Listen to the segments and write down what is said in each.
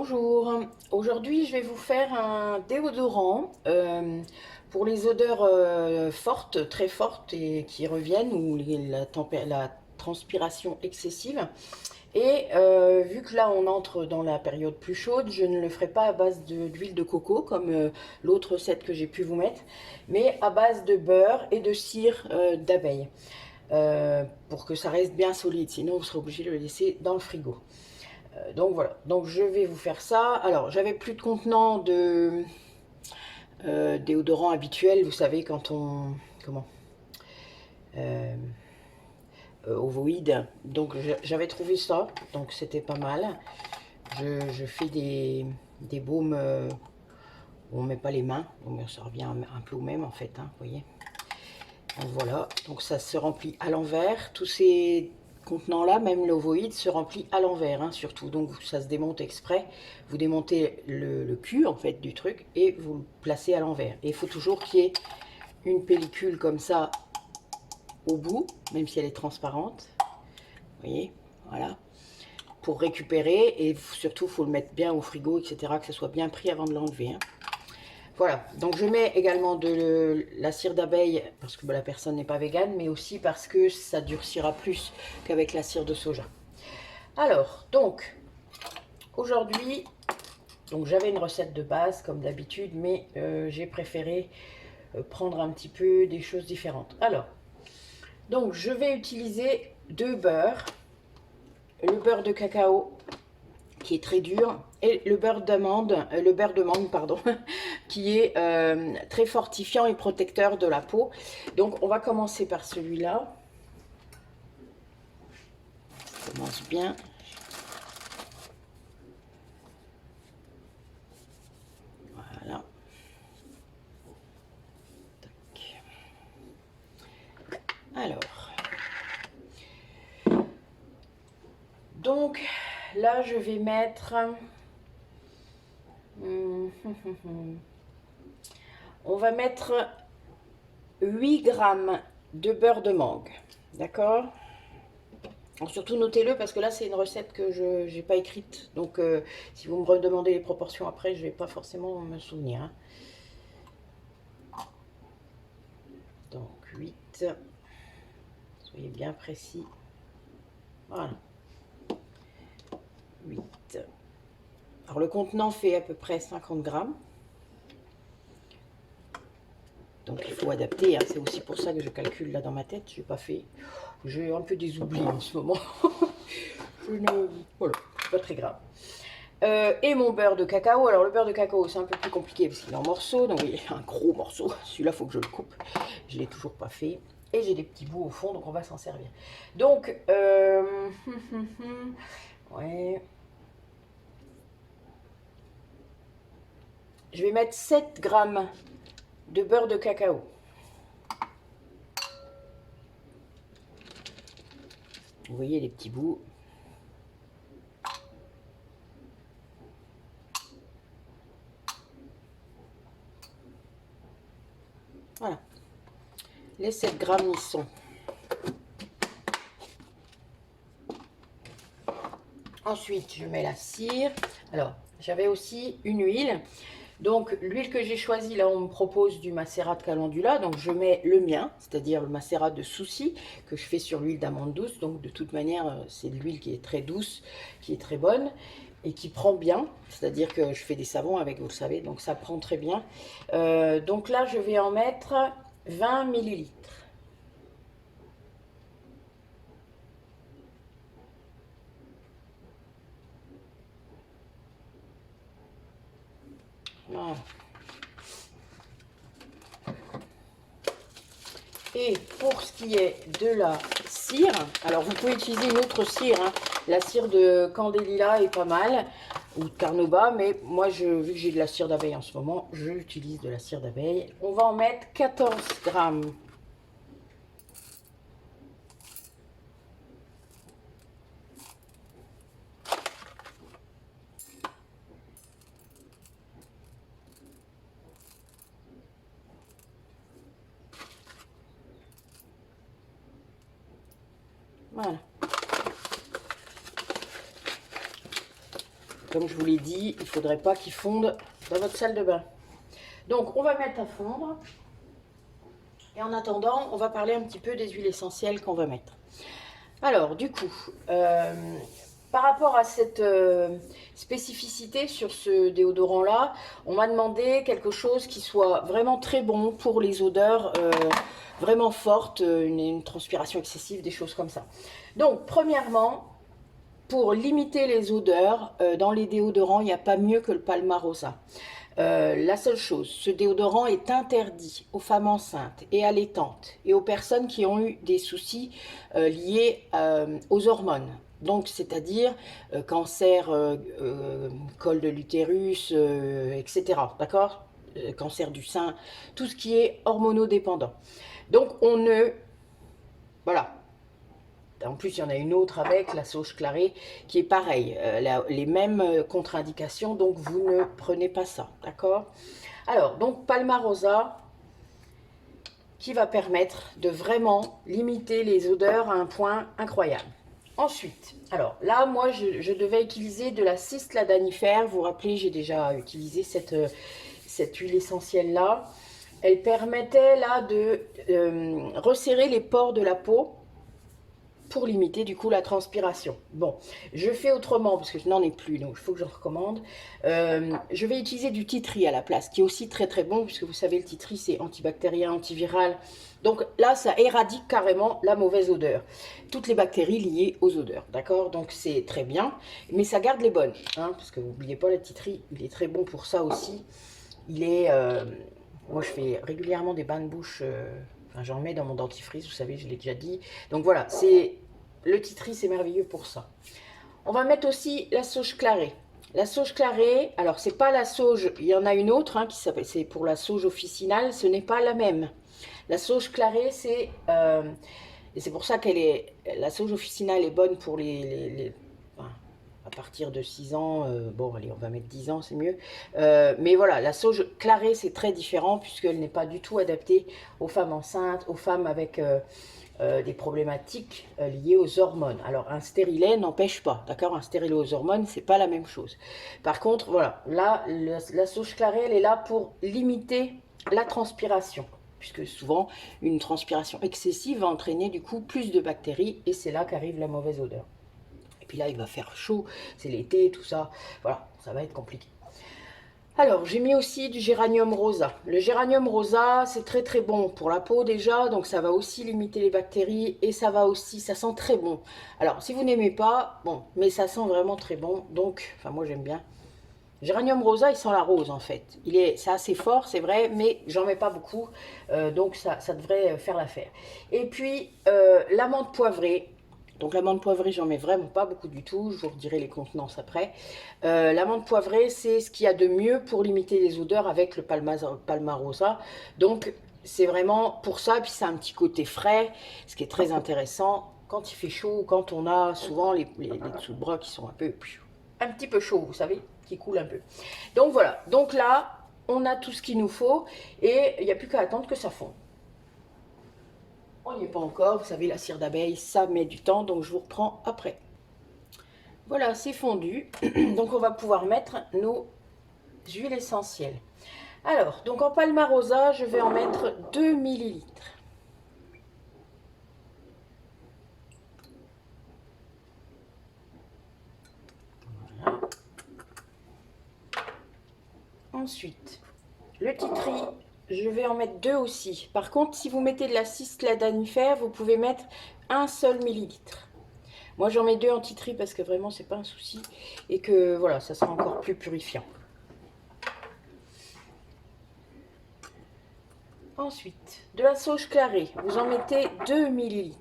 Bonjour, aujourd'hui je vais vous faire un déodorant pour les odeurs fortes, très fortes et qui reviennent ou la transpiration excessive. Et vu que là on entre dans la période plus chaude, je ne le ferai pas à base d'huile de coco comme l'autre recette que j'ai pu vous mettre, mais à base de beurre et de cire d'abeille pour que ça reste bien solide, sinon vous serez obligé de le laisser dans le frigo. Donc voilà, donc je vais vous faire ça. Alors j'avais plus de contenant de déodorant habituel, vous savez quand on comment euh, ovoïde. Donc j'avais trouvé ça, donc c'était pas mal. Je fais des baumes où on met pas les mains, donc ça revient un peu au même en fait, hein, vous voyez. Donc voilà, donc ça se remplit à l'envers. Tous ces contenants là, même l'ovoïde, se remplit à l'envers, hein, surtout. Donc ça se démonte exprès. Vous démontez le cul en fait du truc et vous le placez à l'envers. Et il faut toujours qu'il y ait une pellicule comme ça au bout, même si elle est transparente. Vous voyez, voilà. Pour récupérer, et surtout il faut le mettre bien au frigo, etc. Que ce soit bien pris avant de l'enlever, hein. Voilà, donc je mets également de la cire d'abeille parce que la personne n'est pas végane, mais aussi parce que ça durcira plus qu'avec la cire de soja. Alors, donc, aujourd'hui, donc j'avais une recette de base comme d'habitude, mais j'ai préféré prendre un petit peu des choses différentes. Alors, donc je vais utiliser deux beurres, le beurre de cacao qui est très dur, et le beurre d'amande, pardon, qui est très fortifiant et protecteur de la peau. Donc on va commencer par celui-là. Ça commence bien. Voilà. Tac. Alors. Donc là je vais mettre... On va mettre 8 grammes de beurre de mangue. D'accord? Surtout notez-le parce que là c'est une recette que je n'ai pas écrite. Donc si vous me redemandez les proportions après, je ne vais pas forcément me souvenir, hein. Donc 8. Soyez bien précis. Voilà. 8. Alors le contenant fait à peu près 50 grammes. Donc il faut adapter, hein. C'est aussi pour ça que je calcule là dans ma tête. J'ai pas fait. J'ai un peu des oublis en ce moment. Voilà, c'est pas très grave. Et mon beurre de cacao. Alors le beurre de cacao c'est un peu plus compliqué parce qu'il est en morceaux. Donc il y a un gros morceau. Celui-là il faut que je le coupe. Je l'ai toujours pas fait. Et j'ai des petits bouts au fond donc on va s'en servir. Donc ouais. Je vais mettre 7 grammes de beurre de cacao. Vous voyez les petits bouts. Voilà. Les 7 grammes y sont. Ensuite, je mets la cire. Alors, j'avais aussi une huile. Donc, l'huile que j'ai choisie, là, on me propose du macérat de calendula. Donc, je mets le mien, c'est-à-dire le macérat de souci, que je fais sur l'huile d'amande douce. Donc, de toute manière, c'est de l'huile qui est très douce, qui est très bonne et qui prend bien. C'est-à-dire que je fais des savons avec, vous le savez, donc ça prend très bien. Donc là, je vais en mettre 20 millilitres. Voilà. Et pour ce qui est de la cire, alors vous pouvez utiliser une autre cire, hein. La cire de Candélila est pas mal, ou de Carnauba, mais moi, vu que j'ai de la cire d'abeille en ce moment, j'utilise de la cire d'abeille. On va en mettre 14 grammes. Voilà. Comme je vous l'ai dit, il ne faudrait pas qu'il fonde dans votre salle de bain. Donc, on va mettre à fondre. Et en attendant, on va parler un petit peu des huiles essentielles qu'on va mettre. Alors, du coup, par rapport à cette spécificité sur ce déodorant-là, on m'a demandé quelque chose qui soit vraiment très bon pour les odeurs vraiment fortes, une transpiration excessive, des choses comme ça. Donc, premièrement, pour limiter les odeurs, dans les déodorants, il n'y a pas mieux que le Palmarosa. La seule chose, ce déodorant est interdit aux femmes enceintes et allaitantes et aux personnes qui ont eu des soucis liés aux hormones. Donc, c'est-à-dire cancer, col de l'utérus, etc. D'accord, cancer du sein, tout ce qui est hormonodépendant. Donc, on ne... Voilà. En plus, il y en a une autre avec la sauge clarée qui est pareil, les mêmes contre-indications, donc vous ne prenez pas ça, d'accord? Alors, donc Palmarosa qui va permettre de vraiment limiter les odeurs à un point incroyable. Ensuite, alors là, moi, je devais utiliser de la Cisladanifère. Vous vous rappelez, j'ai déjà utilisé cette huile essentielle-là. Elle permettait là de resserrer les pores de la peau pour limiter du coup la transpiration. Bon, je fais autrement parce que je n'en ai plus, donc il faut que je recommande. Je vais utiliser du tea tree à la place, qui est aussi très très bon, puisque vous savez le tea tree c'est antibactérien, antiviral. Donc là, ça éradique carrément la mauvaise odeur. Toutes les bactéries liées aux odeurs, d'accord? Donc c'est très bien, mais ça garde les bonnes, hein, parce que n'oubliez pas, le tea tree, il est très bon pour ça aussi. Il est... moi je fais régulièrement des bains de bouche... Enfin, j'en mets dans mon dentifrice, vous savez, je l'ai déjà dit. Donc voilà, le tea tree, c'est merveilleux pour ça. On va mettre aussi la sauge clarée. La sauge clarée, alors c'est pas la sauge, il y en a une autre qui s'appelle, c'est pour la sauge officinale, ce n'est pas la même. La sauge clarée, c'est et c'est pour ça la sauge officinale est bonne pour enfin, à partir de 6 ans, bon allez on va mettre 10 ans c'est mieux, mais voilà, la sauge clarée c'est très différent puisqu'elle n'est pas du tout adaptée aux femmes enceintes, aux femmes avec des problématiques liées aux hormones. Alors un stérilet n'empêche pas, d'accord, un stérilet aux hormones c'est pas la même chose. Par contre voilà, là la sauge clarée elle est là pour limiter la transpiration, puisque souvent une transpiration excessive va entraîner du coup plus de bactéries et c'est là qu'arrive la mauvaise odeur. Puis là, il va faire chaud, c'est l'été, tout ça. Voilà, ça va être compliqué. Alors, j'ai mis aussi du géranium rosa. Le géranium rosa, c'est très très bon pour la peau déjà, donc ça va aussi limiter les bactéries et ça va aussi, ça sent très bon. Alors, si vous n'aimez pas, bon, mais ça sent vraiment très bon, donc, enfin moi j'aime bien. Géranium rosa, il sent la rose en fait. C'est assez fort, c'est vrai, mais j'en mets pas beaucoup, donc ça devrait faire l'affaire. Et puis, l'amande poivrée. Donc l'amande poivrée, j'en mets vraiment pas beaucoup du tout. Je vous redirai les contenances après. L'amande poivrée, c'est ce qu'il y a de mieux pour limiter les odeurs avec le Palmarosa. Donc c'est vraiment pour ça. Puis c'est un petit côté frais, ce qui est très intéressant quand il fait chaud, quand on a souvent les dessous de bras qui sont un petit peu chauds, vous savez, qui coulent un peu. Donc voilà. Donc là, on a tout ce qu'il nous faut et il n'y a plus qu'à attendre que ça fonde. On n'y est pas encore, vous savez, la cire d'abeille, ça met du temps, donc je vous reprends après. Voilà, c'est fondu. Donc on va pouvoir mettre nos huiles essentielles. Alors, donc en Palmarosa, je vais en mettre 2 ml. Voilà. Ensuite, le tea tree, je vais en mettre 2 aussi. Par contre, si vous mettez de la Cisladanifère, vous pouvez mettre un seul millilitre. Moi, j'en mets 2 en tea tree parce que vraiment, c'est pas un souci. Et que, voilà, ça sera encore plus purifiant. Ensuite, de la sauge clarée. Vous en mettez 2 ml.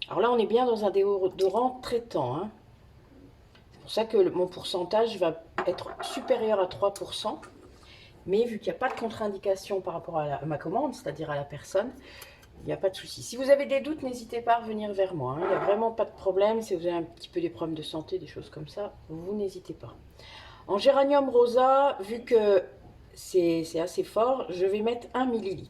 Alors là, on est bien dans un déodorant traitant. Hein. C'est pour ça que mon pourcentage va être supérieur à 3%. Mais vu qu'il n'y a pas de contre-indication par rapport à ma commande, c'est-à-dire à la personne, il n'y a pas de souci. Si vous avez des doutes, n'hésitez pas à revenir vers moi. Hein. Il n'y a vraiment pas de problème. Si vous avez un petit peu des problèmes de santé, des choses comme ça, vous n'hésitez pas. En géranium rosa, vu que c'est assez fort, je vais mettre 1 ml.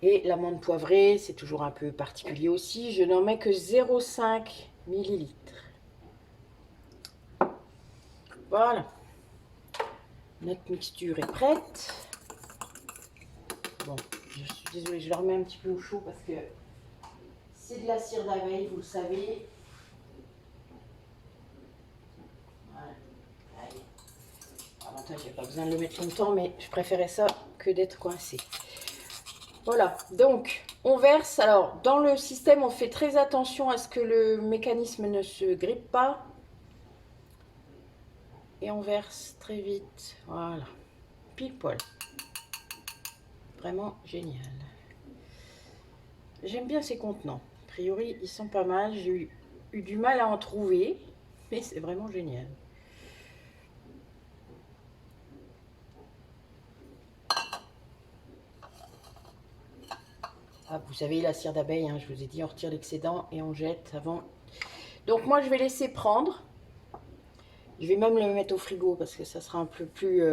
Et l'amande poivrée, c'est toujours un peu particulier aussi. Je n'en mets que 0,5 ml. Voilà. Notre mixture est prête. Bon, je suis désolée, je la remets un petit peu au chaud parce que c'est de la cire d'abeille, vous le savez. Voilà. Allez. Avantage, il n'y a pas besoin de le mettre longtemps, mais je préférais ça que d'être coincé. Voilà, donc on verse. Alors, dans le système, on fait très attention à ce que le mécanisme ne se grippe pas. Et on verse très vite. Voilà, pile poil. Vraiment génial. J'aime bien ces contenants. A priori, ils sont pas mal. J'ai eu du mal à en trouver, mais c'est vraiment génial. Ah, vous savez, la cire d'abeille, hein, je vous ai dit, on retire l'excédent et on jette avant. Donc moi, je vais laisser prendre. Je vais même le mettre au frigo parce que ça sera un peu plus...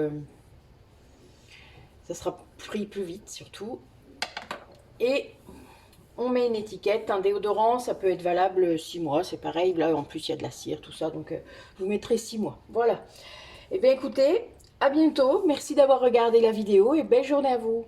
ça sera pris plus vite, surtout. Et on met une étiquette. Un déodorant, ça peut être valable 6 mois. C'est pareil, là, en plus, il y a de la cire, tout ça. Donc, vous mettrez 6 mois. Voilà. Eh bien, écoutez, à bientôt. Merci d'avoir regardé la vidéo et belle journée à vous.